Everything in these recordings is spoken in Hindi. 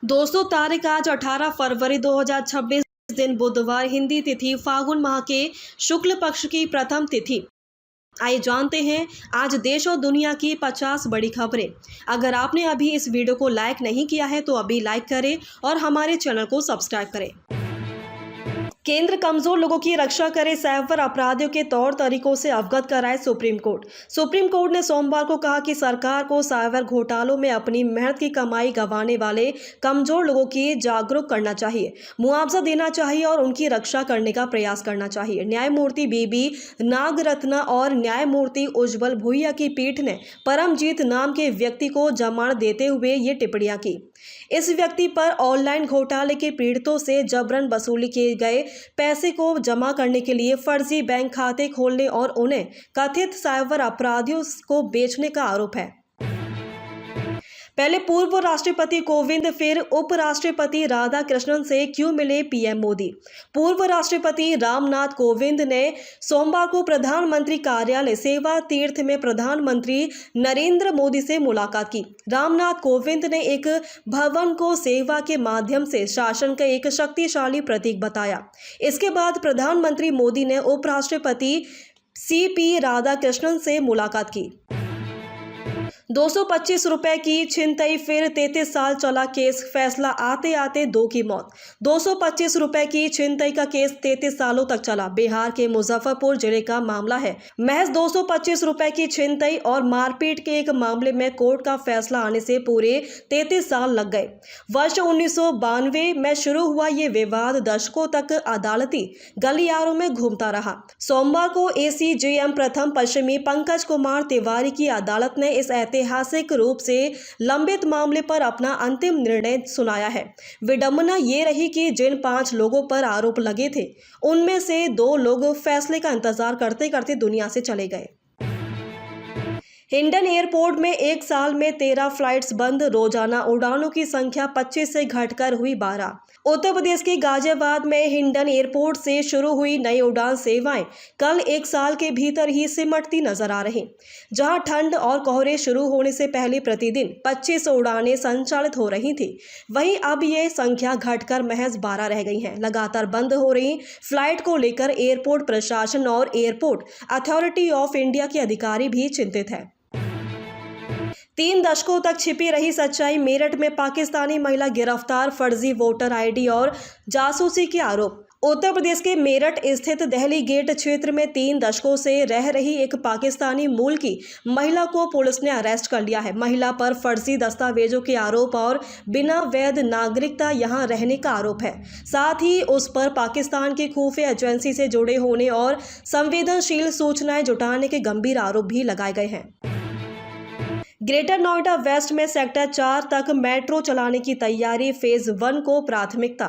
दोस्तों, तारीख आज 18 फरवरी 2026 दिन बुधवार, हिंदी तिथि फागुन माह के शुक्ल पक्ष की प्रथम तिथि। आइए जानते हैं आज देश और दुनिया की 50 बड़ी खबरें। अगर आपने अभी इस वीडियो को लाइक नहीं किया है तो अभी लाइक करें और हमारे चैनल को सब्सक्राइब करें। केंद्र कमजोर लोगों की रक्षा करे, साइबर अपराधियों के तौर तरीकों से अवगत कराए सुप्रीम कोर्ट। सुप्रीम कोर्ट ने सोमवार को कहा कि सरकार को साइबर घोटालों में अपनी मेहनत की कमाई गंवाने वाले कमजोर लोगों की जागरूक करना चाहिए, मुआवजा देना चाहिए और उनकी रक्षा करने का प्रयास करना चाहिए। न्यायमूर्ति बीबी नागरत्ना और न्यायमूर्ति उज्ज्वल भुइया की पीठ ने परमजीत नाम के व्यक्ति को जमानत देते हुए ये टिप्पणियां की। इस व्यक्ति पर ऑनलाइन घोटाले के पीड़ितों से जबरन वसूली किए गए पैसे को जमा करने के लिए फर्जी बैंक खाते खोलने और उन्हें कथित साइबर अपराधियों को बेचने का आरोप है। पहले पूर्व राष्ट्रपति कोविंद, फिर उपराष्ट्रपति राधाकृष्णन से क्यों मिले पीएम मोदी। पूर्व राष्ट्रपति रामनाथ कोविंद ने सोमवार को प्रधानमंत्री कार्यालय सेवा तीर्थ में प्रधानमंत्री नरेंद्र मोदी से मुलाकात की। रामनाथ कोविंद ने एक भवन को सेवा के माध्यम से शासन का एक शक्तिशाली प्रतीक बताया। इसके बाद प्रधानमंत्री मोदी ने उपराष्ट्रपति सीपी राधाकृष्णन से मुलाकात की। 225 रुपए की छिनतई, फिर 33 साल चला केस, फैसला आते आते दो की मौत। 225 रुपए की छिनतई का केस 33 सालों तक चला। बिहार के मुजफ्फरपुर जिले का मामला है। महज 225 रुपए की छिनतई और मारपीट के एक मामले में कोर्ट का फैसला आने से पूरे 33 साल लग गए। वर्ष 1992 में शुरू हुआ ये विवाद दशकों तक अदालती गलियारों में घूमता रहा। सोमवार को एसीजेएम प्रथम पश्चिमी पंकज कुमार तिवारी की अदालत ने इस ऐतिहासिक रूप से लंबित मामले पर अपना अंतिम निर्णय सुनाया है। विडंबना ये रही कि जिन 5 लोगों पर आरोप लगे थे, उनमें से 2 लोग फैसले का इंतजार करते करते दुनिया से चले गए। हिंडन एयरपोर्ट में एक साल में 13 फ्लाइट्स बंद, रोजाना उड़ानों की संख्या 25 से घटकर हुई 12। उत्तर प्रदेश के गाजियाबाद में हिंडन एयरपोर्ट से शुरू हुई नई उड़ान सेवाएं कल एक साल के भीतर ही सिमटती नजर आ रही। जहां ठंड और कोहरे शुरू होने से पहले प्रतिदिन 25 उड़ानें संचालित हो रही थी, वहीं अब ये संख्या घटकर महज 12 रह गई है। लगातार बंद हो रही फ्लाइट को लेकर एयरपोर्ट प्रशासन और एयरपोर्ट अथॉरिटी ऑफ इंडिया के अधिकारी भी चिंतित है। 3 दशकों तक छिपी रही सच्चाई, मेरठ में पाकिस्तानी महिला गिरफ्तार, फर्जी वोटर आईडी और जासूसी के आरोप। उत्तर प्रदेश के मेरठ स्थित दहली गेट क्षेत्र में 3 दशकों से रह रही एक पाकिस्तानी मूल की महिला को पुलिस ने अरेस्ट कर लिया है। महिला पर फर्जी दस्तावेजों के आरोप और बिना वैध नागरिकता यहां रहने का आरोप है। साथ ही उस पर पाकिस्तान की खुफिया एजेंसी से जुड़े होने और संवेदनशील सूचनाएं जुटाने के गंभीर आरोप भी लगाए गए हैं। ग्रेटर नोएडा वेस्ट में सेक्टर 4 तक मेट्रो चलाने की तैयारी, फेज 1 को प्राथमिकता।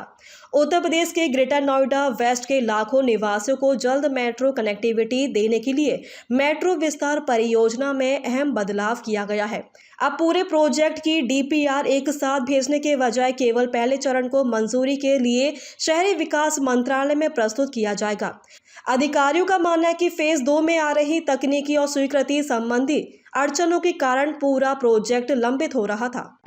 उत्तर प्रदेश के ग्रेटर नोएडा वेस्ट के लाखों निवासियों को जल्द मेट्रो कनेक्टिविटी देने के लिए मेट्रो विस्तार परियोजना में अहम बदलाव किया गया है। अब पूरे प्रोजेक्ट की डीपीआर एक साथ भेजने के बजाय केवल पहले चरण को मंजूरी के लिए शहरी विकास मंत्रालय में प्रस्तुत किया जाएगा। अधिकारियों का मानना है कि फेज 2 में आ रही तकनीकी और स्वीकृति संबंधी अड़चनों के कारण पूरा प्रोजेक्ट लंबित हो रहा था।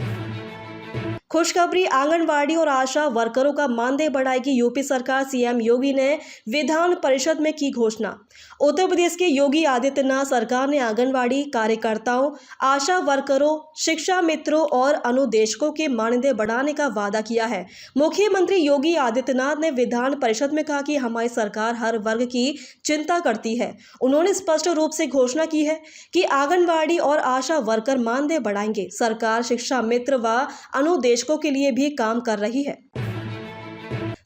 खुशखबरी, आंगनवाड़ी और आशा वर्करों का मानदेय बढ़ाएगी यूपी सरकार। सीएम योगी ने विधान परिषद में की घोषणा। उत्तर प्रदेश के योगी आदित्यनाथ सरकार ने आंगनवाड़ी कार्यकर्ताओं, आशा वर्करों, शिक्षा मित्रों और अनुदेशकों के मानदेय बढ़ाने का वादा किया है। मुख्यमंत्री योगी आदित्यनाथ ने विधान परिषद में कहा कि हमारी सरकार हर वर्ग की चिंता करती है। उन्होंने स्पष्ट रूप से घोषणा की है कि आंगनवाड़ी और आशा वर्कर मानदेय बढ़ाएंगे। सरकार शिक्षा मित्र व अनुदेशकों के लिए भी काम कर रही है।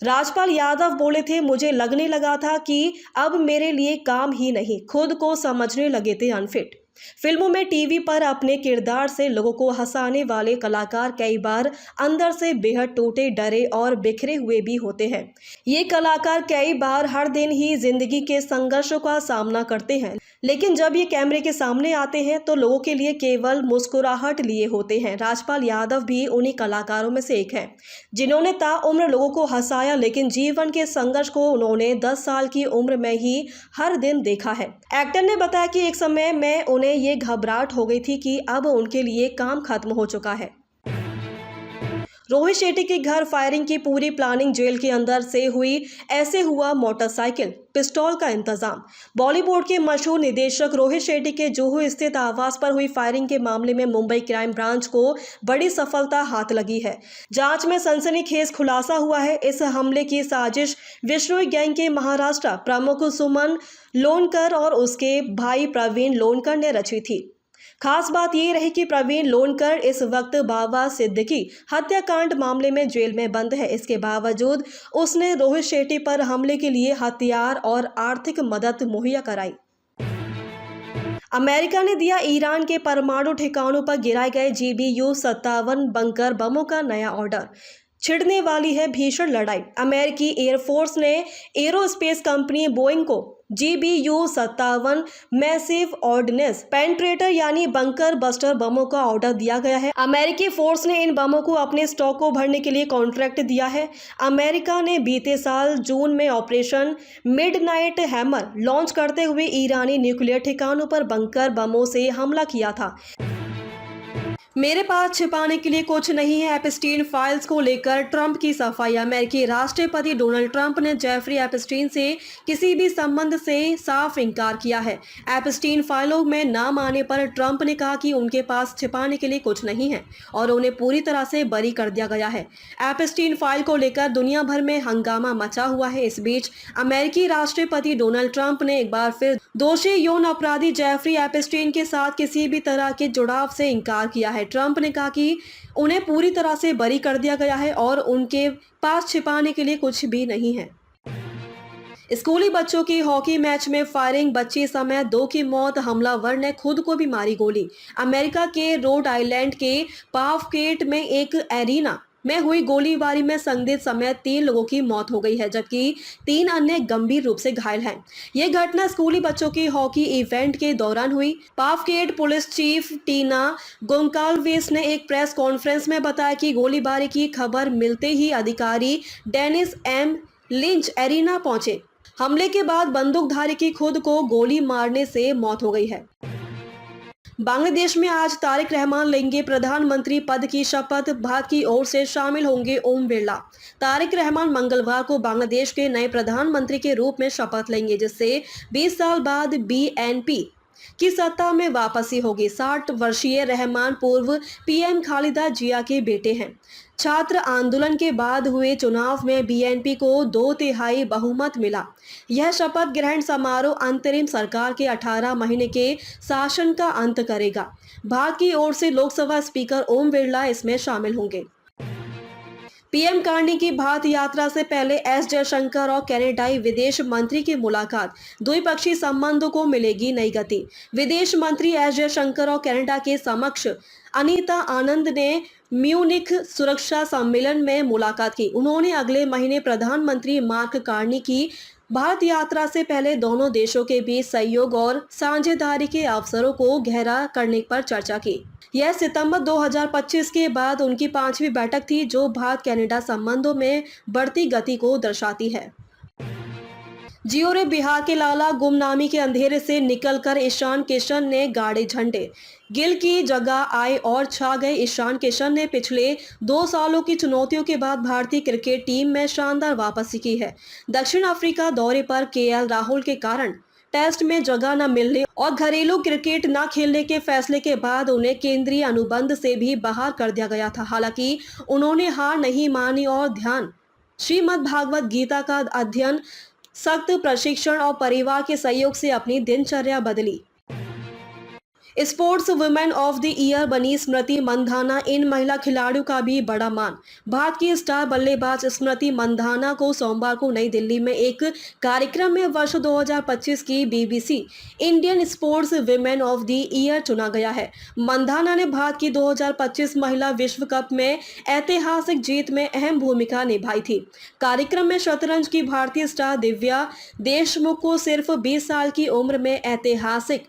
राजपाल यादव बोले थे, मुझे लगने लगा था कि अब मेरे लिए काम ही नहीं, खुद को समझने लगे थे अनफिट। फिल्मों में, टीवी पर अपने किरदार से लोगों को हंसाने वाले कलाकार कई बार अंदर से बेहद टूटे, डरे और बिखरे हुए भी होते हैं। ये कलाकार कई बार हर दिन ही जिंदगी के संघर्षों का सामना करते हैं, लेकिन जब ये कैमरे के सामने आते हैं तो लोगों के लिए केवल मुस्कुराहट लिए होते हैं। राजपाल यादव भी उन्हीं कलाकारों में से एक हैं, जिन्होंने ताउम्र लोगों को हंसाया, लेकिन जीवन के संघर्ष को उन्होंने 10 साल की उम्र में ही हर दिन देखा है। एक्टर ने बताया कि एक समय में उन्हें ये घबराहट हो गई थी कि अब उनके लिए काम खत्म हो चुका है। रोहित शेट्टी के घर फायरिंग की पूरी प्लानिंग, जेल के अंदर से हुई, ऐसे हुआ मोटरसाइकिल पिस्तौल का इंतजाम। बॉलीवुड के मशहूर निदेशक रोहित शेट्टी के जुहू स्थित आवास पर हुई फायरिंग के मामले में मुंबई क्राइम ब्रांच को बड़ी सफलता हाथ लगी है। जांच में सनसनीखेज खुलासा हुआ है। इस हमले की साजिश विष्णु गैंग के महाराष्ट्र प्रमुख सुमन लोनकर और उसके भाई प्रवीण लोनकर ने रची थी। खास बात ये रही कि प्रवीण लोनकर इस वक्त बाबा सिद्दीकी हत्याकांड मामले में जेल में बंद है। इसके बावजूद उसने रोहित शेट्टी पर हमले के लिए हथियार और आर्थिक मदद मुहैया कराई। अमेरिका ने दिया ईरान के परमाणु ठिकानों पर गिराए गए GBU-57 बंकर बमों का नया ऑर्डर। छिड़ने वाली है भीषण लड़ाई। अमेरिकी एयरफोर्स ने एरोस्पेस कंपनी बोइंग को GBU-57 मैसिव ऑर्डिनेंस पेनिट्रेटर यानी बंकर बस्टर बमों का ऑर्डर दिया गया है। अमेरिकी फोर्स ने इन बमों को अपने स्टॉक को भरने के लिए कॉन्ट्रैक्ट दिया है। अमेरिका ने बीते साल जून में ऑपरेशन मिडनाइट हैमर लॉन्च करते हुए ईरानी न्यूक्लियर ठिकानों पर बंकर बमों से हमला किया था। मेरे पास छिपाने के लिए कुछ नहीं है। एपस्टीन फाइल्स को लेकर ट्रंप की सफाई। अमेरिकी राष्ट्रपति डोनाल्ड ट्रंप ने जेफरी एपस्टीन से किसी भी संबंध से साफ इनकार किया है। एपस्टीन फाइलों में नाम आने पर ट्रंप ने कहा कि उनके पास छिपाने के लिए कुछ नहीं है और उन्हें पूरी तरह से बरी कर दिया गया है। एपस्टीन फाइल को लेकर दुनिया भर में हंगामा मचा हुआ है। इस बीच अमेरिकी राष्ट्रपति डोनाल्ड ट्रंप ने एक बार फिर दोषी यौन अपराधी जेफरी एपस्टीन के साथ किसी भी तरह के जुड़ाव से इनकार किया है। ट्रंप ने कहा कि उन्हें पूरी तरह से बरी कर दिया गया है और उनके पास छिपाने के लिए कुछ भी नहीं है। स्कूली बच्चों की हॉकी मैच में फायरिंग, बच्ची समेत 2 की मौत, हमलावर ने खुद को भी मारी गोली। अमेरिका के रोड आइलैंड के पावगेट में एक एरिना में हुई गोलीबारी में संदिग्ध समेत 3 लोगों की मौत हो गई है, जबकि 3 अन्य गंभीर रूप से घायल हैं। यह घटना स्कूली बच्चों की हॉकी इवेंट के दौरान हुई। पावगेट पुलिस चीफ टीना गोंकाल्वेस ने एक प्रेस कॉन्फ्रेंस में बताया कि गोलीबारी की खबर मिलते ही अधिकारी डेनिस एम लिंच एरिना पहुंचे। हमले के बाद बंदूकधारी की खुद को गोली मारने से मौत हो गई है। बांग्लादेश में आज तारिक रहमान लेंगे प्रधानमंत्री पद की शपथ। भारत की ओर से शामिल होंगे ओम बिरला। तारिक रहमान मंगलवार को बांग्लादेश के नए प्रधानमंत्री के रूप में शपथ लेंगे, जिससे 20 साल बाद BNP की सत्ता में वापसी होगी। 60 वर्षीय रहमान पूर्व PM खालिदा जिया के बेटे हैं। छात्र आंदोलन के बाद हुए चुनाव में BNP को 2/3 बहुमत मिला। यह शपथ ग्रहण समारोह अंतरिम सरकार के 18 महीने के शासन का अंत करेगा। भारत की ओर से लोकसभा स्पीकर ओम बिरला इसमें शामिल होंगे। PM कार्नी की भारत यात्रा से पहले S जयशंकर और कनाडाई विदेश मंत्री की मुलाकात। द्विपक्षीय संबंधों को मिलेगी नई गति। विदेश मंत्री S जयशंकर और कनाडा के समक्ष अनीता आनंद ने म्यूनिख सुरक्षा सम्मेलन में मुलाकात की। उन्होंने अगले महीने प्रधानमंत्री मार्क कार्नी की भारत यात्रा से पहले दोनों देशों के बीच सहयोग और साझेदारी के अवसरों को गहरा करने पर चर्चा की। यह सितंबर 2025 के बाद उनकी 5वीं बैठक थी, जो भारत कनाडा संबंधों में बढ़ती गति को दर्शाती है। जियो रे बिहार के लाला, गुमनामी के अंधेरे से निकलकर ईशान किशन ने गाड़े झंडे। गिल की जगह आए और छा गए ईशान किशन ने पिछले 2 सालों की चुनौतियों के बाद भारतीय क्रिकेट टीम में शानदार वापसी की है। दक्षिण अफ्रीका दौरे पर KL राहुल के कारण टेस्ट में जगह न मिलने और घरेलू क्रिकेट न खेलने के फैसले के बाद उन्हें केंद्रीय अनुबंध से भी बाहर कर दिया गया था। हालांकि उन्होंने हार नहीं मानी और ध्यान श्रीमद् भागवत गीता का अध्ययन, सख्त प्रशिक्षण और परिवार के सहयोग से अपनी दिनचर्या बदली। Sports women of the year बनी स्मृति मंधाना। इन महिला खिलाड़ियों का भी बड़ा मान। भारत की स्टार बल्लेबाज स्मृति मंधाना को सोमवार को नई दिल्ली में एक कार्यक्रम में वर्ष 2025 की BBC Indian sports women of the year चुना गया है। मंधाना ने भारत की 2025 महिला विश्व कप में ऐतिहासिक जीत में अहम भूमिका निभाई थी। कार्यक्रम में शतरंज की भारतीय स्टार दिव्या देशमुख को सिर्फ 20 साल की उम्र में ऐतिहासिक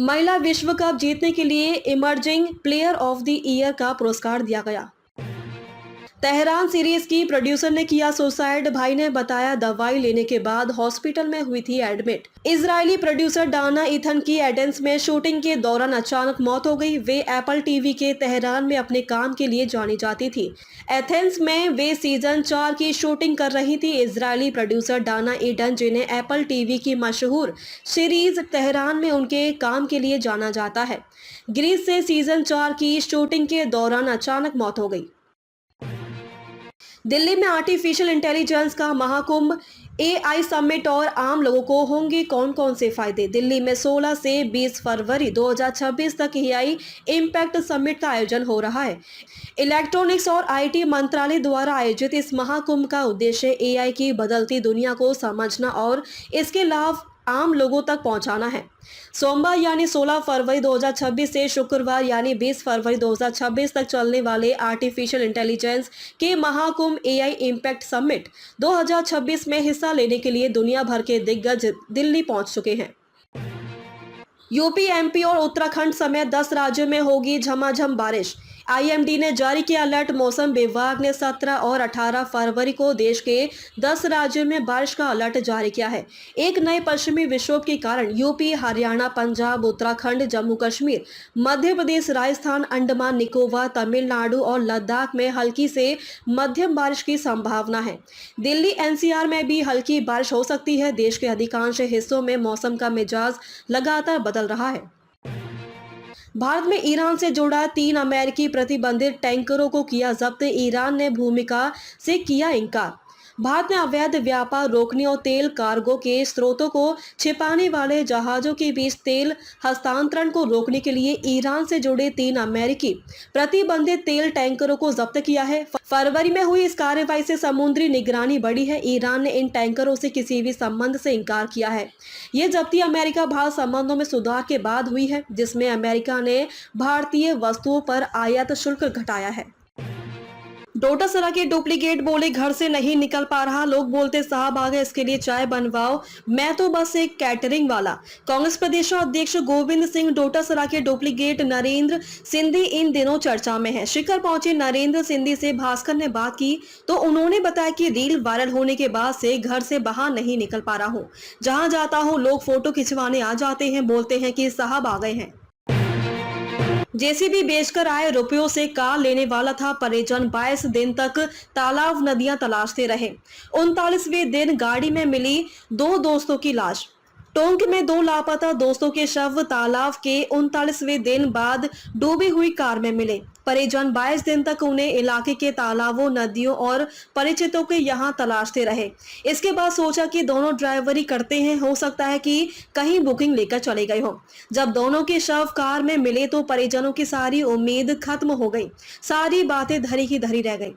महिला विश्व कप जीतने के लिए emerging player of the year का पुरस्कार दिया गया। तेहरान सीरीज की प्रोड्यूसर ने किया सुसाइड, भाई ने बताया दवाई लेने के बाद हॉस्पिटल में हुई थी admit. Israeli producer Dana Ethan की एडेंस में शूटिंग के दौरान अचानक मौत हो गई। वे एप्पल टीवी के तेहरान में अपने काम के लिए जानी जाती थी। एथेंस में वे सीजन 4 की शूटिंग कर रही थी। इजरायली प्रोड्यूसर डाना इडन, जिन्हें एप्पल टीवी की मशहूर सीरीज तेहरान में उनके काम के लिए जाना जाता है, ग्रीस से सीजन 4 की शूटिंग के दौरान अचानक मौत हो गई। दिल्ली में आर्टिफिशियल इंटेलिजेंस का महाकुंभ, एआई समिट और आम लोगों को होंगे कौन कौन से फायदे। दिल्ली में 16 से 20 फरवरी 2026 तक एआई इम्पैक्ट समिट का आयोजन हो रहा है। इलेक्ट्रॉनिक्स और आईटी मंत्रालय द्वारा आयोजित इस महाकुंभ का उद्देश्य एआई की बदलती दुनिया को समझना और इसके लाभ आम लोगों तक पहुंचाना है। सोमवार यानी 16 फरवरी 2026 से शुक्रवार यानी 20 फरवरी 2026 तक चलने वाले आर्टिफिशियल इंटेलिजेंस के महाकुंभ एआई इम्पैक्ट समिट 2026 में हिस्सा लेने के लिए दुनिया भर के दिग्गज दिल्ली पहुंच चुके हैं। यूपी, एमपी और उत्तराखंड समेत 10 राज्यों में होगी झमाझम बारिश। आईएमडी ने जारी किया अलर्ट। मौसम विभाग ने 17 और 18 फरवरी को देश के 10 राज्यों में बारिश का अलर्ट जारी किया है। एक नए पश्चिमी विक्षोभ के कारण यूपी, हरियाणा, पंजाब, उत्तराखंड, जम्मू कश्मीर, मध्य प्रदेश, राजस्थान, अंडमान निकोबार, तमिलनाडु और लद्दाख में हल्की से मध्यम बारिश की संभावना है। दिल्ली, एनसीआर में भी हल्की बारिश हो सकती है। देश के अधिकांश हिस्सों में मौसम का मिजाज लगातार बदल रहा है। भारत में ईरान से जुड़ा 3 अमेरिकी प्रतिबंधित टैंकरों को किया जब्त। ईरान ने भूमिका से किया इनकार। भारत ने अवैध व्यापार रोकने और तेल कार्गो के स्रोतों को छिपाने वाले जहाजों के बीच तेल हस्तांतरण को रोकने के लिए ईरान से जुड़े 3 अमेरिकी प्रतिबंधित तेल टैंकरों को जब्त किया है। फरवरी में हुई इस कार्रवाई से समुद्री निगरानी बढ़ी है। ईरान ने इन टैंकरों से किसी भी संबंध से इनकार किया है। ये जब्ती अमेरिका भारत संबंधों में सुधार के बाद हुई है, जिसमें अमेरिका ने भारतीय वस्तुओं पर आयात शुल्क घटाया है। डोटासरा के डुप्लीकेट बोले घर से नहीं निकल पा रहा, लोग बोलते साहब आ गए इसके लिए चाय बनवाओ, मैं तो बस एक कैटरिंग वाला। कांग्रेस प्रदेश अध्यक्ष गोविंद सिंह डोटासरा के डुप्लीकेट नरेंद्र सिंधी इन दिनों चर्चा में है। शिखर पहुंचे नरेंद्र सिंधी से भास्कर ने बात की तो उन्होंने बताया कि रील वायरल होने के बाद से घर से बाहर नहीं निकल पा रहा हूँ। जहाँ जाता हूँ लोग फोटो खिंचवाने आ जाते हैं, बोलते हैं कि साहब आ गए हैं। जेसीबी बेचकर आए रुपयों से कार लेने वाला था परिजन। 22 दिन तक तालाब नदियां तलाशते रहे। 39वें दिन गाड़ी में मिली 2 दोस्तों की लाश। टोंक में 2 लापता दोस्तों के शव तालाब के 39वें दिन बाद डूबी हुई कार में मिले। परिजन 22 दिन तक उन्हें इलाके के तालाबों, नदियों और परिचितों के यहाँ तलाशते रहे। इसके बाद सोचा कि दोनों ड्राइवरी करते हैं, हो सकता है कि कहीं बुकिंग लेकर चले गए हो। जब दोनों के शव कार में मिले तो परिजनों की सारी उम्मीद खत्म हो गई। सारी बातें धरी की धरी रह गई।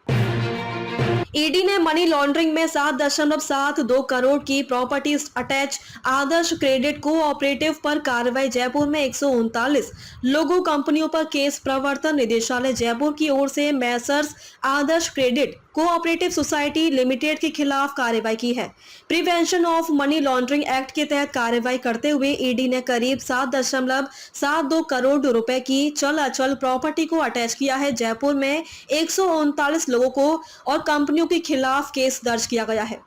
ईडी ने मनी लॉन्ड्रिंग में 7.72 करोड़ की प्रॉपर्टी अटैच आदर्श क्रेडिट कोऑपरेटिव पर कार्रवाई। जयपुर में 139 लोगों कंपनियों पर केस। प्रवर्तन निदेशालय जयपुर की ओर से मैसर्स आदर्श क्रेडिट कोऑपरेटिव सोसाइटी लिमिटेड के खिलाफ कार्रवाई की है। Prevention of money laundering act के तहत कार्रवाई करते हुए ईडी ने करीब 7.72 करोड़ रुपए की चल अचल प्रॉपर्टी को अटैच किया है। जयपुर में 139 लोगों को और कंपनियों के खिलाफ केस दर्ज किया गया है।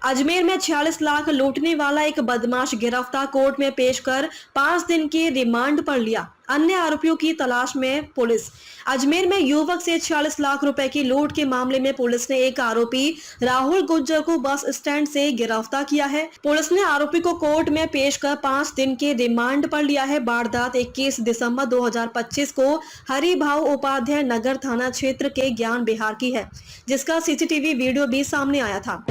अजमेर में 46 लाख लूटने वाला एक बदमाश गिरफ्तार, कोर्ट में पेश कर 5 दिन की रिमांड पर लिया। अन्य आरोपियों की तलाश में पुलिस। अजमेर में युवक से 46 लाख रुपए की लूट के मामले में पुलिस ने एक आरोपी राहुल गुज्जर को बस स्टैंड से गिरफ्तार किया है। पुलिस ने आरोपी को कोर्ट में पेश कर 5 दिन के रिमांड पर लिया है। वारदात 21 दिसंबर 2025 को हरिभाव उपाध्याय नगर थाना क्षेत्र के ज्ञान बिहार की है, जिसका सीसीटीवी वीडियो भी सामने आया था।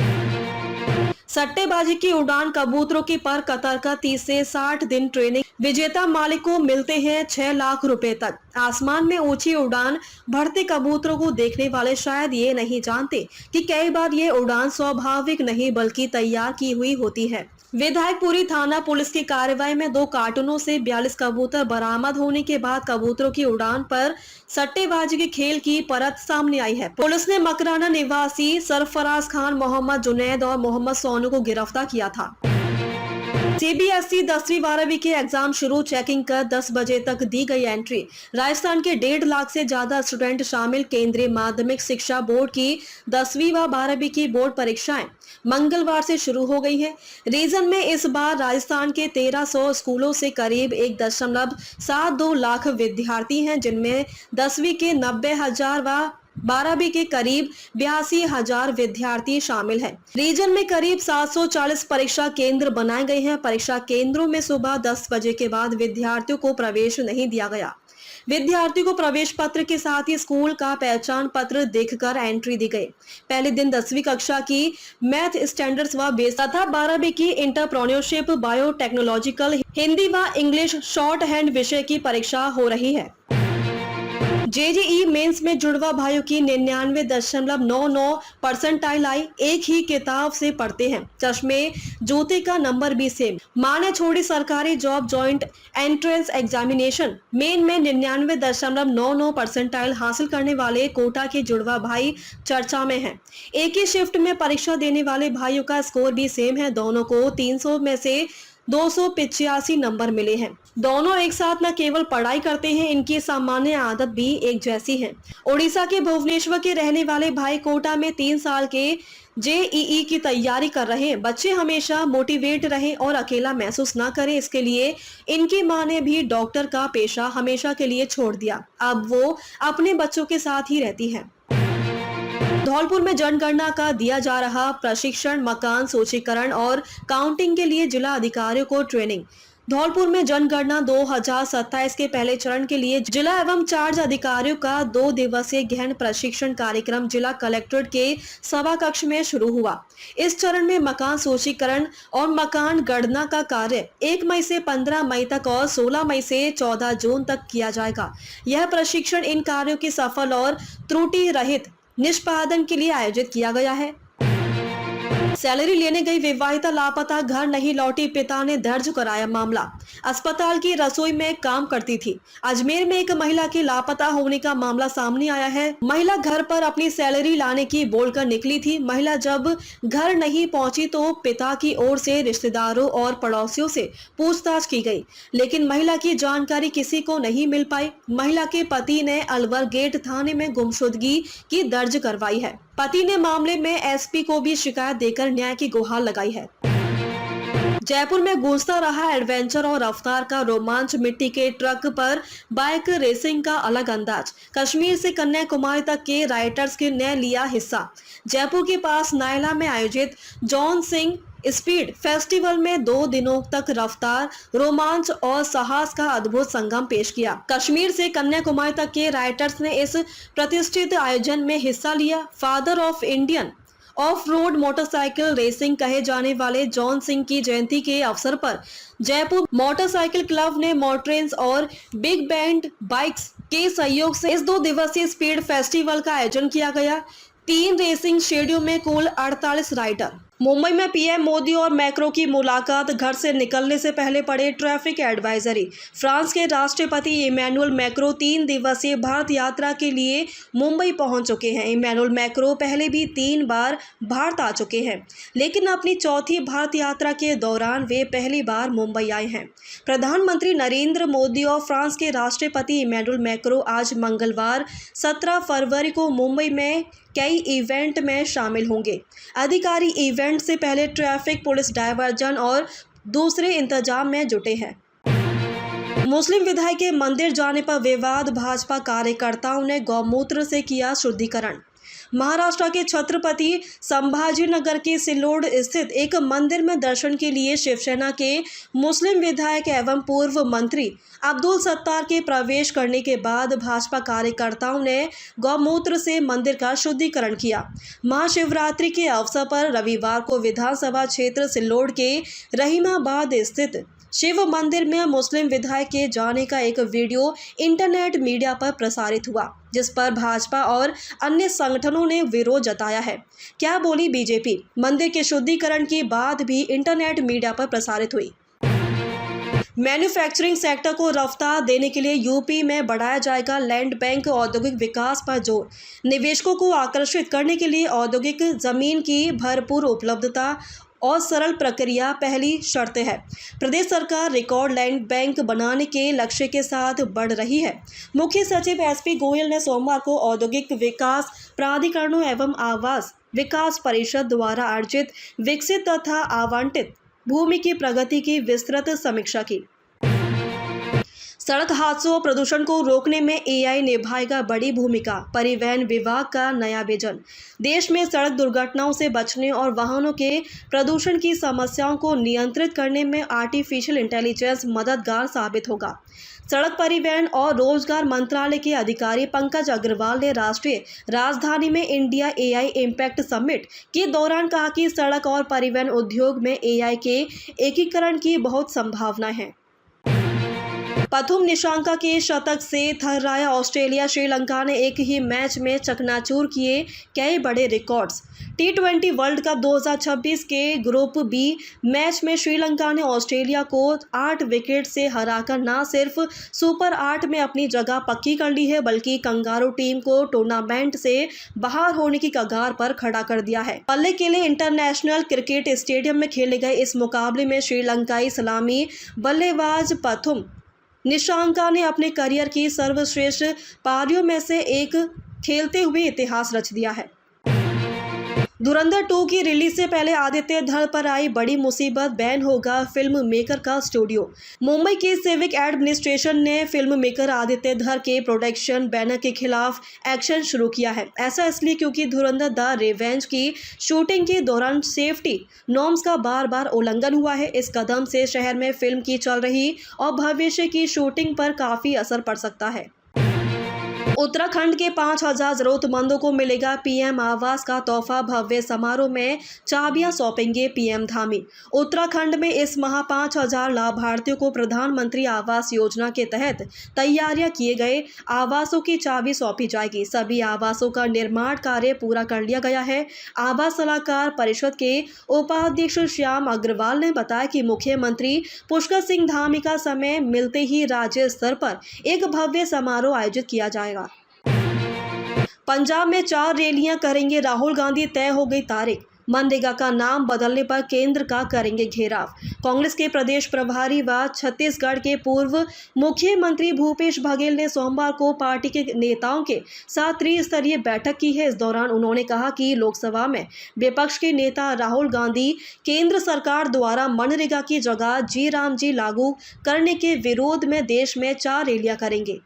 सट्टेबाजी की उड़ान, कबूतरों की पर कतर का 30 से 60 दिन ट्रेनिंग। विजेता मालिक को मिलते हैं 6 लाख रुपए तक। आसमान में ऊंची उड़ान भरते कबूतरों को देखने वाले शायद ये नहीं जानते कि कई बार ये उड़ान स्वाभाविक नहीं बल्कि तैयार की हुई होती है। विधायकपुरी थाना पुलिस की कार्रवाई में 2 कार्टूनों से 42 कबूतर बरामद होने के बाद कबूतरों की उड़ान पर सट्टेबाजी के खेल की परत सामने आई है। पुलिस ने मकराना निवासी सरफराज खान, मोहम्मद जुनैद और मोहम्मद सोनू को गिरफ्तार किया था। सीबीएसई 10वीं-12वीं के एग्जाम शुरू, चेकिंग कर 10 बजे तक दी गई एंट्री। राजस्थान के 1.5 लाख से ज्यादा स्टूडेंट शामिल केंद्रीय माध्यमिक शिक्षा बोर्ड की 10वीं व 12वीं की बोर्ड परीक्षाएं मंगलवार से शुरू हो गई हैं। रीजन में इस बार राजस्थान के 1300 स्कूलों से करीब 1.72 लाख विद्यार्थी हैं, जिनमें 10वीं के 90,000 व 12वीं के करीब 82,000 विद्यार्थी शामिल हैं। रीजन में करीब 740 परीक्षा केंद्र बनाए गए हैं। परीक्षा केंद्रों में सुबह 10 बजे के बाद विद्यार्थियों को प्रवेश नहीं दिया गया। विद्यार्थियों को प्रवेश पत्र के साथ ही स्कूल का पहचान पत्र देखकर एंट्री दी गई। पहले दिन 10वीं कक्षा की मैथ स्टैंडर्ड्स व बेस तथा 12वीं की एंटरप्रेन्योरशिप, बायोटेक्नोलॉजिकल, हिंदी व इंग्लिश शॉर्ट हैंड विषय की परीक्षा हो रही है। जेईई मेंस में जुड़वा भाइयों की 99.99 परसेंटाइल आई। एक ही किताब से पढ़ते हैं, चश्मे जूते का नंबर भी सेम। मां ने छोड़ी सरकारी job, joint entrance examination main में 99.99 परसेंटाइल हासिल करने वाले कोटा के जुड़वा भाई चर्चा में हैं। एक ही शिफ्ट में परीक्षा देने वाले भाइयों का स्कोर भी सेम है। दोनों को 300 में से 285 नंबर मिले हैं। दोनों एक साथ न केवल पढ़ाई करते हैं, इनकी सामान्य आदत भी एक जैसी है। उड़ीसा के भुवनेश्वर के रहने वाले भाई कोटा में 3 साल के जेईई की तैयारी कर रहे हैं। बच्चे हमेशा मोटिवेट रहें और अकेला महसूस न करें, इसके लिए इनकी मां ने भी डॉक्टर का पेशा हमेशा के लिए छोड़ दिया। अब वो अपने बच्चों के साथ ही रहती है। धौलपुर में जनगणना का दिया जा रहा प्रशिक्षण, मकान सूचीकरण और काउंटिंग के लिए जिला अधिकारियों को ट्रेनिंग। धौलपुर में जनगणना 2027 के पहले चरण के लिए जिला एवं चार्ज अधिकारियों का 2 दिवसीय गहन प्रशिक्षण कार्यक्रम जिला कलेक्ट्रेट के सभा कक्ष में शुरू हुआ। इस चरण में मकान सूचीकरण और मकान गणना का कार्य 1 मई से 15 मई तक और 16 मई से 14 जून तक किया जाएगा। यह प्रशिक्षण इन कार्यों की सफल और त्रुटि रहित निष्पादन के लिए आयोजित किया गया है। सैलरी लेने गई विवाहिता लापता, घर नहीं लौटी, पिता ने दर्ज कराया मामला। अस्पताल की रसोई में काम करती थी। अजमेर में एक महिला के लापता होने का मामला सामने आया है। महिला घर पर अपनी सैलरी लाने की बोलकर निकली थी। महिला जब घर नहीं पहुंची तो पिता की ओर से रिश्तेदारों और पड़ोसियों से पूछताछ की गई, लेकिन महिला की जानकारी किसी को नहीं मिल पाई। महिला के पति ने अलवर गेट थाने में गुमशुदगी की दर्ज करवाई है। पति ने मामले में एसपी को भी शिकायत देकर न्याय की गुहार लगाई है। जयपुर में गूंजता रहा एडवेंचर और रफ्तार का रोमांच, मिट्टी के ट्रक पर बाइक रेसिंग का अलग अंदाज। कश्मीर से कन्याकुमारी तक के राइडर्स ने लिया हिस्सा। जयपुर के पास नायला में आयोजित जॉन सिंह स्पीड फेस्टिवल में 2 दिनों तक रफ्तार, रोमांच और साहस का अद्भुत संगम पेश किया। कश्मीर से कन्याकुमारी तक के राइडर्स ने इस प्रतिष्ठित आयोजन में हिस्सा लिया। Father of Indian of road motorcycle racing कहे जाने वाले जॉन सिंह की जयंती के अवसर पर जयपुर मोटरसाइकिल क्लब ने मोटरेंस और बिग बैंड बाइक्स के सहयोग से इस 2 दिवसीय स्पीड फेस्टिवल का आयोजन किया गया। 3 रेसिंग शेड्यूल में कुल 48 राइडर। मुंबई में पीएम मोदी और मैक्रो की मुलाकात, घर से निकलने से पहले पड़े ट्रैफिक एडवाइजरी। फ्रांस के राष्ट्रपति इमैनुअल मैक्रो 3 दिवसीय भारत यात्रा के लिए मुंबई पहुंच चुके हैं। इमैनुअल मैक्रो पहले भी 3 बार भारत आ चुके हैं, लेकिन अपनी चौथी भारत यात्रा के दौरान वे पहली बार मुंबई आए हैं। प्रधानमंत्री नरेंद्र मोदी और फ्रांस के राष्ट्रपति इमैनुअल मैक्रो आज मंगलवार 17 फरवरी को मुंबई में कई इवेंट में शामिल होंगे। अधिकारी इवेंट से पहले ट्रैफिक पुलिस डायवर्जन और दूसरे इंतजाम में जुटे हैं। मुस्लिम विधायक के मंदिर जाने पर विवाद, भाजपा कार्यकर्ताओं ने गौमूत्र से किया शुद्धिकरण। महाराष्ट्र के छत्रपति संभाजीनगर के सिल्लोड स्थित एक मंदिर में दर्शन के लिए शिवसेना के मुस्लिम विधायक एवं पूर्व मंत्री अब्दुल सत्तार के प्रवेश करने के बाद भाजपा कार्यकर्ताओं ने गौमूत्र से मंदिर का शुद्धिकरण किया। महाशिवरात्रि के अवसर पर रविवार को विधानसभा क्षेत्र सिल्लोड के रहीमाबाद स्थित शिव मंदिर में मुस्लिम विधायक के जाने का एक वीडियो इंटरनेट मीडिया पर प्रसारित हुआ, जिस पर भाजपा और अन्य संगठनों ने विरोध जताया है। क्या बोली बीजेपी? मंदिर के शुद्धिकरण की बात भी इंटरनेट मीडिया पर प्रसारित हुई। मैन्युफैक्चरिंग सेक्टर को रफ्तार देने के लिए यूपी में बढ़ाया जाएगा लैंड बैंक। औद्योगिक विकास पर जोर। निवेशकों को आकर्षित करने के लिए औद्योगिक जमीन की भरपूर उपलब्धता और सरल प्रक्रिया पहली शर्त है। प्रदेश सरकार रिकॉर्ड लैंड बैंक बनाने के लक्ष्य के साथ बढ़ रही है। मुख्य सचिव एसपी गोयल ने सोमवार को औद्योगिक विकास प्राधिकरणों एवं आवास विकास परिषद द्वारा अर्जित, विकसित तथा आवंटित भूमि की प्रगति की विस्तृत समीक्षा की। सड़क हादसों और प्रदूषण को रोकने में एआई निभाएगा बड़ी भूमिका, परिवहन विभाग का नया विजन। देश में सड़क दुर्घटनाओं से बचने और वाहनों के प्रदूषण की समस्याओं को नियंत्रित करने में आर्टिफिशियल इंटेलिजेंस मददगार साबित होगा। सड़क परिवहन और रोजगार मंत्रालय के अधिकारी पंकज अग्रवाल ने राष्ट्रीय राजधानी में इंडिया एआई इम्पैक्ट समिट के दौरान कहा कि सड़क और परिवहन उद्योग में एआई के एकीकरण की बहुत संभावना है। प्रथम निशांका के शतक से थर्राया ऑस्ट्रेलिया। श्रीलंका ने एक ही मैच में चकनाचूर किए कई बड़े रिकॉर्ड्स। टी20 वर्ल्ड कप 2026 के ग्रुप बी मैच में श्रीलंका ने ऑस्ट्रेलिया को 8 विकेट से हराकर न सिर्फ सुपर 8 में अपनी जगह पक्की कर ली है, बल्कि कंगारू टीम को टूर्नामेंट से बाहर होने की कगार पर खड़ा कर दिया है। बल्ले के लिए इंटरनेशनल क्रिकेट स्टेडियम में खेले गए इस मुकाबले में श्रीलंकाई सलामी बल्लेबाज प्रथम निशांका ने अपने करियर की सर्वश्रेष्ठ पारियों में से एक खेलते हुए इतिहास रच दिया है। धुरंधर 2 की रिलीज से पहले आदित्य धर पर आई बड़ी मुसीबत, बैन होगा फिल्म मेकर का स्टूडियो। मुंबई की सिविक एडमिनिस्ट्रेशन ने फिल्म मेकर आदित्य धर के प्रोडक्शन बैनर के खिलाफ एक्शन शुरू किया है। ऐसा इसलिए क्योंकि धुरंधर द रिवेंज की शूटिंग के दौरान सेफ्टी नॉर्म्स का बार बार उल्लंघन हुआ है। इस कदम से शहर में फिल्म की चल रही और भविष्य की शूटिंग पर काफ़ी असर पड़ सकता है। उत्तराखंड के 5000 जरूरतमंदों को मिलेगा पीएम आवास का तोहफा। भव्य समारोह में चाबियां सौंपेंगे पीएम धामी। उत्तराखंड में इस माह 5000 लाभार्थियों को प्रधानमंत्री आवास योजना के तहत तैयारियां किए गए आवासों की चाबी सौंपी जाएगी। सभी आवासों का निर्माण कार्य पूरा कर लिया गया है। आवास सलाहकार परिषद के उपाध्यक्ष श्याम अग्रवाल ने बताया कि मुख्यमंत्री पुष्कर सिंह धामी का समय मिलते ही राज्य स्तर पर एक भव्य समारोह आयोजित किया जाएगा। पंजाब में 4 रैलियां करेंगे राहुल गांधी, तय हो गई तारीख। मनरेगा का नाम बदलने पर केंद्र का करेंगे घेराव। कांग्रेस के प्रदेश प्रभारी व छत्तीसगढ़ के पूर्व मुख्यमंत्री भूपेश बघेल ने सोमवार को पार्टी के नेताओं के साथ त्रिस्तरीय बैठक की है। इस दौरान उन्होंने कहा कि लोकसभा में विपक्ष के नेता राहुल गांधी केंद्र सरकार द्वारा मनरेगा की जगह जी राम जी लागू करने के विरोध में देश में 4 रैलियां करेंगे।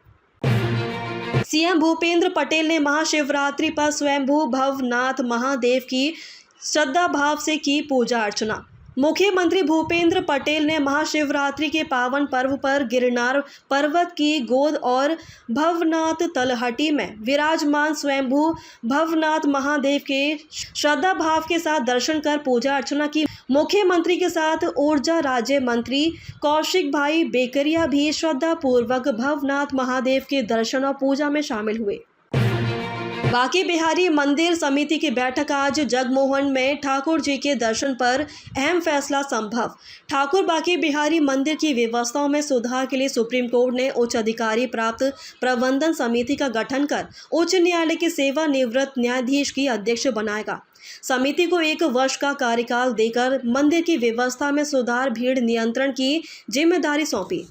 सीएम भूपेंद्र पटेल ने महाशिवरात्रि पर स्वयंभू भवनाथ महादेव की श्रद्धा भाव से की पूजा अर्चना। मुख्यमंत्री भूपेंद्र पटेल ने महाशिवरात्रि के पावन पर्व पर गिरनार पर्वत की गोद और भवनाथ तलहटी में विराजमान स्वयंभू भवनाथ महादेव के श्रद्धा भाव के साथ दर्शन कर पूजा अर्चना की। मुख्यमंत्री के साथ ऊर्जा राज्य मंत्री कौशिक भाई बेकरिया भी श्रद्धा पूर्वक भवनाथ महादेव के दर्शन और पूजा में शामिल हुए। बांके बिहारी मंदिर समिति की बैठक आज जगमोहन में ठाकुर जी के दर्शन पर अहम फैसला संभव। ठाकुर बांके बिहारी मंदिर की व्यवस्थाओं में सुधार के लिए सुप्रीम कोर्ट ने उच्च अधिकारी प्राप्त प्रबंधन समिति का गठन कर उच्च न्यायालय के सेवानिवृत्त न्यायाधीश की अध्यक्ष बनाएगा। समिति को 1 वर्ष का कार्यकाल देकर मंदिर की व्यवस्था में सुधार, भीड़ नियंत्रण की जिम्मेदारी सौंपी।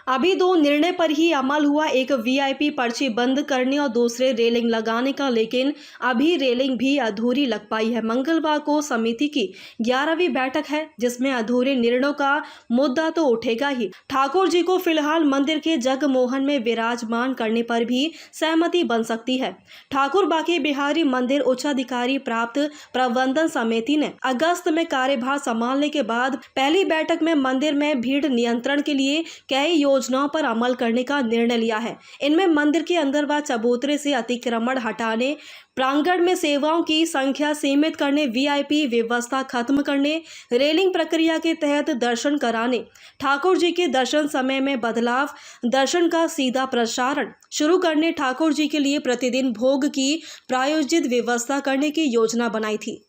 अभी 2 निर्णय पर ही अमल हुआ, एक वीआईपी पर्ची बंद करने और दूसरे रेलिंग लगाने का, लेकिन अभी रेलिंग भी अधूरी लग पाई है। मंगलवार को समिति की 11वीं बैठक है, जिसमें अधूरे निर्णयों का मुद्दा तो उठेगा ही। ठाकुर जी को फिलहाल मंदिर के जगमोहन में विराजमान करने पर भी सहमति बन सकती है। ठाकुर बांके बिहारी मंदिर उच्चाधिकारी प्राप्त प्रबंधन समिति ने अगस्त में कार्यभार संभालने के बाद पहली बैठक में मंदिर में भीड़ नियंत्रण के लिए कई योजनाओं पर अमल करने का निर्णय लिया है। इनमें मंदिर के अंदर व चबूतरे से अतिक्रमण हटाने, प्रांगण में सेवाओं की संख्या सीमित करने, वीआईपी व्यवस्था खत्म करने, रेलिंग प्रक्रिया के तहत दर्शन कराने, ठाकुर जी के दर्शन समय में बदलाव, दर्शन का सीधा प्रसारण शुरू करने, ठाकुर जी के लिए प्रतिदिन भोग की प्रायोजित व्यवस्था करने की योजना बनाई थी।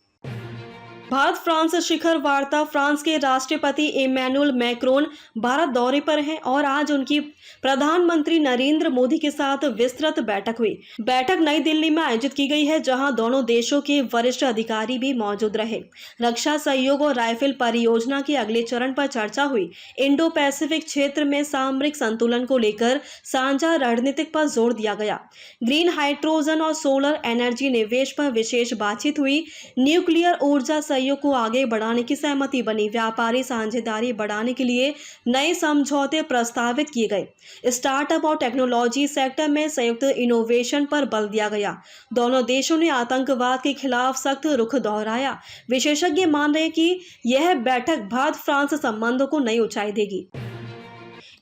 भारत फ्रांस शिखर वार्ता। फ्रांस के राष्ट्रपति इमैनुअल मैक्रोन भारत दौरे पर हैं और आज उनकी प्रधानमंत्री नरेंद्र मोदी के साथ विस्तृत बैठक हुई। बैठक नई दिल्ली में आयोजित की गई है, जहां दोनों देशों के वरिष्ठ अधिकारी भी मौजूद रहे। रक्षा सहयोग और राइफल परियोजना के अगले चरण पर चर्चा हुई। इंडो पैसिफिक क्षेत्र में सामरिक संतुलन को लेकर साझा रणनीतिक पर जोर दिया गया। ग्रीन हाइड्रोजन और सोलर एनर्जी निवेश पर विशेष बातचीत हुई। न्यूक्लियर ऊर्जा सहयोग को आगे बढ़ाने की सहमति बनी। व्यापारी साझेदारी बढ़ाने के लिए नए समझौते प्रस्तावित किए गए। स्टार्टअप और टेक्नोलॉजी सेक्टर में संयुक्त इनोवेशन पर बल दिया गया। दोनों देशों ने आतंकवाद के खिलाफ सख्त रुख दोहराया। विशेषज्ञ मान रहे हैं कि यह बैठक भारत फ्रांस संबंधों को नई ऊंचाई देगी।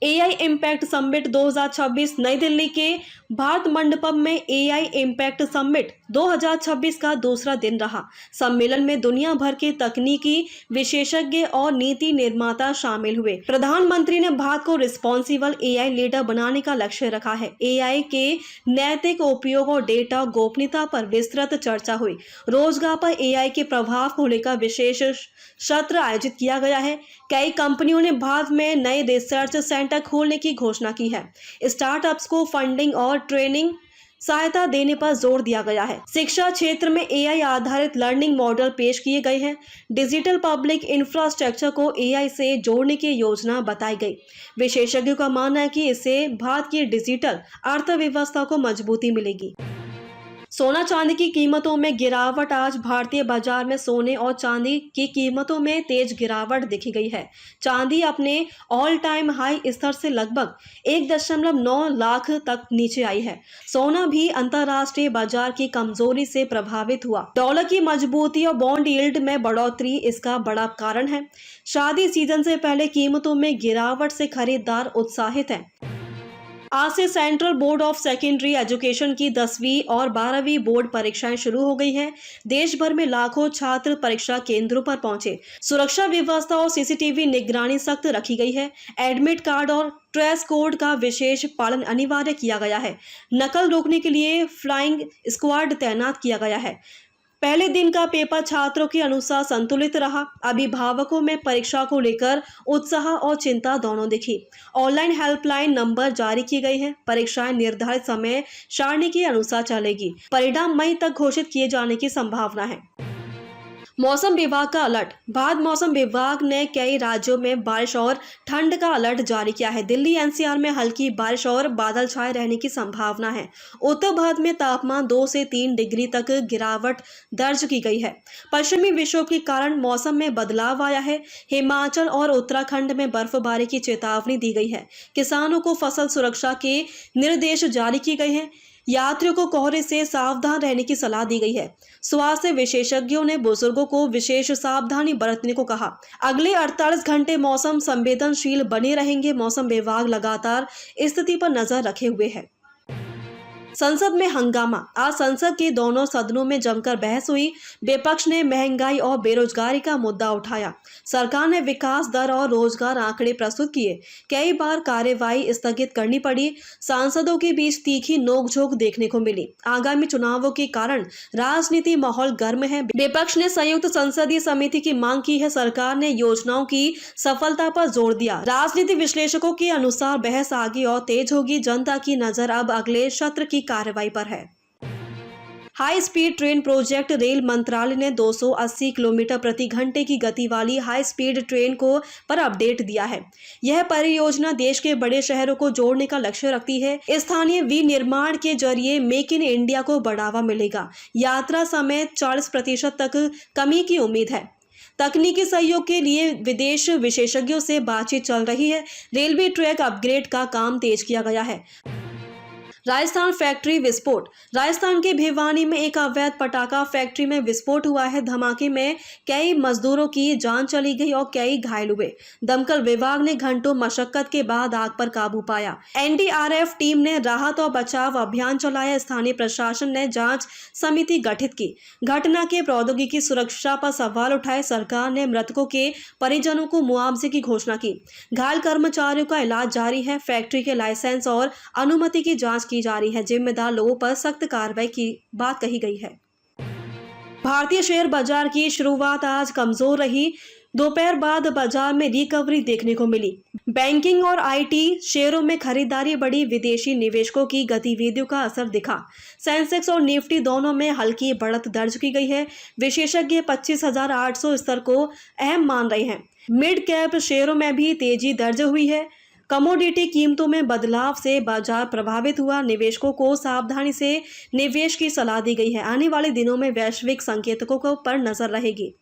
AI impact summit 2026। नई दिल्ली के भारत मंडपम में एआई इम्पैक्ट समिट 2026 का दूसरा दिन रहा। सम्मेलन में दुनिया भर के तकनीकी विशेषज्ञ और नीति निर्माता शामिल हुए। प्रधानमंत्री ने भारत को रिस्पॉन्सिबल एआई लीडर बनाने का लक्ष्य रखा है। एआई के नैतिक उपयोग और डेटा गोपनीयता पर विस्तृत चर्चा हुई। रोजगार पर एआई के प्रभाव को लेकर विशेष सत्र आयोजित किया गया है। कई कंपनियों ने भारत में नए रिसर्च सेंटर खोलने की घोषणा की है। स्टार्टअप्स को फंडिंग और ट्रेनिंग सहायता देने पर जोर दिया गया है। शिक्षा क्षेत्र में एआई आधारित लर्निंग मॉडल पेश किए गए हैं। डिजिटल पब्लिक इंफ्रास्ट्रक्चर को एआई से जोड़ने की योजना बताई गई। विशेषज्ञों का मानना है कि इससे भारत की डिजिटल अर्थव्यवस्था को मजबूती मिलेगी। सोना चांदी की कीमतों में गिरावट। आज भारतीय बाजार में सोने और चांदी की कीमतों में तेज गिरावट देखी गई है। चांदी अपने ऑल टाइम हाई स्तर से लगभग 1.9 लाख तक नीचे आई है। सोना भी अंतर्राष्ट्रीय बाजार की कमजोरी से प्रभावित हुआ। डॉलर की मजबूती और बॉन्ड यील्ड में बढ़ोतरी इसका बड़ा कारण है। शादी सीजन से पहले कीमतों में गिरावट से खरीदार उत्साहित हैं। आज से central board of secondary education की 10वीं और 12वीं बोर्ड परीक्षाएं शुरू हो गई हैं। देश भर में लाखों छात्र परीक्षा केंद्रों पर पहुंचे। सुरक्षा व्यवस्था और सीसीटीवी निगरानी सख्त रखी गई है। एडमिट कार्ड और ड्रेस कोड का विशेष पालन अनिवार्य किया गया है। नकल रोकने के लिए फ्लाइंग स्क्वाड तैनात किया गया है। पहले दिन का पेपर छात्रों के अनुसार संतुलित रहा। अभिभावकों में परीक्षा को लेकर उत्साह और चिंता दोनों दिखी। ऑनलाइन हेल्पलाइन नंबर जारी किए गए हैं। परीक्षाएं निर्धारित समय सारणी के अनुसार चलेगी। परिणाम मई तक घोषित किए जाने की संभावना है। मौसम विभाग का अलर्ट। भारत मौसम विभाग ने कई राज्यों में बारिश और ठंड का अलर्ट जारी किया है। दिल्ली एनसीआर में हल्की बारिश और बादल छाए रहने की संभावना है। उत्तर भारत में तापमान 2 से 3 डिग्री तक गिरावट दर्ज की गई है। पश्चिमी विक्षोभ के कारण मौसम में बदलाव आया है। हिमाचल और उत्तराखंड में बर्फबारी की चेतावनी दी गई है। किसानों को फसल सुरक्षा के निर्देश जारी किए गए हैं। यात्रियों को कोहरे से सावधान रहने की सलाह दी गई है। स्वास्थ्य विशेषज्ञों ने बुजुर्गों को विशेष सावधानी बरतने को कहा। अगले 48 घंटे मौसम संवेदनशील बने रहेंगे। मौसम विभाग लगातार स्थिति पर नजर रखे हुए है। संसद में हंगामा। आज संसद के दोनों सदनों में जमकर बहस हुई। विपक्ष ने महंगाई और बेरोजगारी का मुद्दा उठाया। सरकार ने विकास दर और रोजगार आंकड़े प्रस्तुत किए। कई बार कार्यवाही स्थगित करनी पड़ी। सांसदों के बीच तीखी नोकझोंक देखने को मिली। आगामी चुनावों के कारण राजनीति माहौल गर्म है। विपक्ष ने संयुक्त संसदीय समिति की मांग की है। सरकार ने योजनाओं की सफलता पर जोर दिया। राजनीति विश्लेषकों के अनुसार बहस आगे और तेज होगी। जनता की नजर अब अगले सत्र की कार्रवाई पर है। High speed train project. Rail मंत्रालय ने 280 किलोमीटर प्रति घंटे की गति वाली हाई स्पीड ट्रेन को पर अपडेट दिया है। यह परियोजना देश के बड़े शहरों को जोड़ने का लक्ष्य रखती है। स्थानीय विनिर्माण के जरिए मेक इन इंडिया को बढ़ावा मिलेगा। यात्रा समय 40% तक कमी की उम्मीद है। तकनीकी सहयोग के लिए विदेश विशेषज्ञों से बातचीत चल रही है। रेलवे ट्रैक अपग्रेड का काम तेज किया गया है। राजस्थान फैक्ट्री विस्फोट। राजस्थान के भिवानी में एक अवैध पटाखा फैक्ट्री में विस्फोट हुआ है। धमाके में कई मजदूरों की जान चली गई और कई घायल हुए। दमकल विभाग ने घंटों मशक्कत के बाद आग पर काबू पाया। एनडीआरएफ टीम ने राहत और बचाव अभियान चलाया। स्थानीय प्रशासन ने जांच समिति गठित की। घटना के प्रौद्योगिकी सुरक्षा पर सवाल उठाए। सरकार ने मृतकों के परिजनों को मुआवजे की घोषणा की। घायल कर्मचारियों का इलाज जारी है। फैक्ट्री के लाइसेंस और अनुमति की जांच की जा रही है। जिम्मेदार लोगों पर सख्त कार्रवाई की बात कही गई है। भारतीय शेयर बाजार की शुरुआत आज कमजोर रही। दोपहर बाद बाजार में रिकवरी देखने को मिली। बैंकिंग और आईटी शेयरों में खरीदारी बढ़ी। विदेशी निवेशकों की गतिविधियों का असर दिखा। सेंसेक्स और निफ्टी दोनों में हल्की बढ़त दर्ज की गई है। विशेषज्ञ 25,800 स्तर को अहम मान रहे हैं। मिड कैप शेयरों में भी तेजी दर्ज हुई है। कमोडिटी कीमतों में बदलाव से बाजार प्रभावित हुआ। निवेशकों को सावधानी से निवेश की सलाह दी गई है। आने वाले दिनों में वैश्विक संकेतकों पर नजर रहेगी।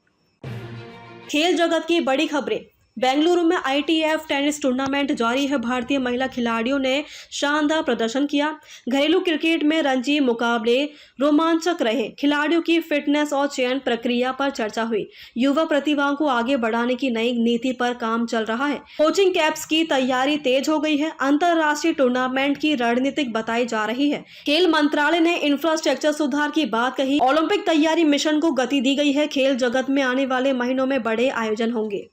खेल जगत की बड़ी खबरें। बेंगलुरु में आईटीएफ टेनिस टूर्नामेंट जारी है। भारतीय महिला खिलाड़ियों ने शानदार प्रदर्शन किया। घरेलू क्रिकेट में रणजी मुकाबले रोमांचक रहे। खिलाड़ियों की फिटनेस और चयन प्रक्रिया पर चर्चा हुई। युवा प्रतिभाओं को आगे बढ़ाने की नई नीति पर काम चल रहा है। कोचिंग कैंप्स की तैयारी तेज हो गई है। अंतरराष्ट्रीय टूर्नामेंट की रणनीतिक बताई जा रही है। खेल मंत्रालय ने इंफ्रास्ट्रक्चर सुधार की बात कही। ओलंपिक तैयारी मिशन को गति दी गई है। खेल जगत में आने वाले महीनों में बड़े आयोजन होंगे।